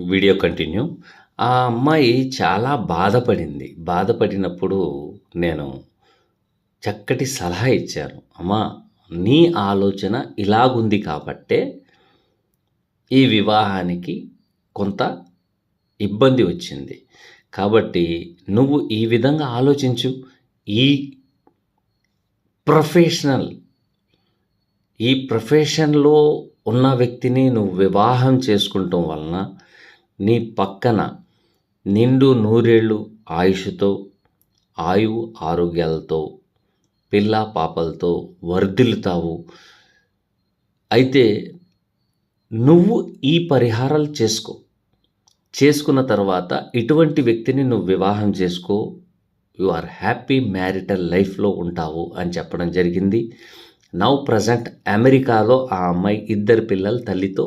Video continue. ఆ అమ్మాయి చాలా బాధపడింది. బాధపడినప్పుడు నేను చక్కటి సలహా ఇచ్చాను. అమ్మా! నీ ఆలోచన ఇలాగుంది కాబట్టే ఈ వివాహానికి కొంత ఇబ్బంది వచ్చింది. కాబట్టి నువ్వు ఈ విధంగా ఆలోచించు. ఈ ప్రొఫెషనల్ ఈ ప్రొఫెషన్‌లో ఉన్న వ్యక్తిని నువ్వు వివాహం చేసుకుంటం వలన నీ పక్కన నిండు నూరేళ్ళు ఆయుష్‌తో, ఆయువు ఆరోగ్యాలతో, పిల్లా పాపలతో వర్ధిల్లుతావు. అయితే నువ్వు ఈ పరిహారాలు చేసుకో. చేసుకున్న తర్వాత ఇటువంటి వ్యక్తిని నువ్వు వివాహం చేసుకో. యూ ఆర్ హ్యాపీ మ్యారిటల్ లైఫ్‌లో ఉంటావు అని చెప్పడం జరిగింది. నౌ ప్రెజెంట్ అమెరికాలో ఆ అమ్మాయి 2 పిల్లల తల్లితో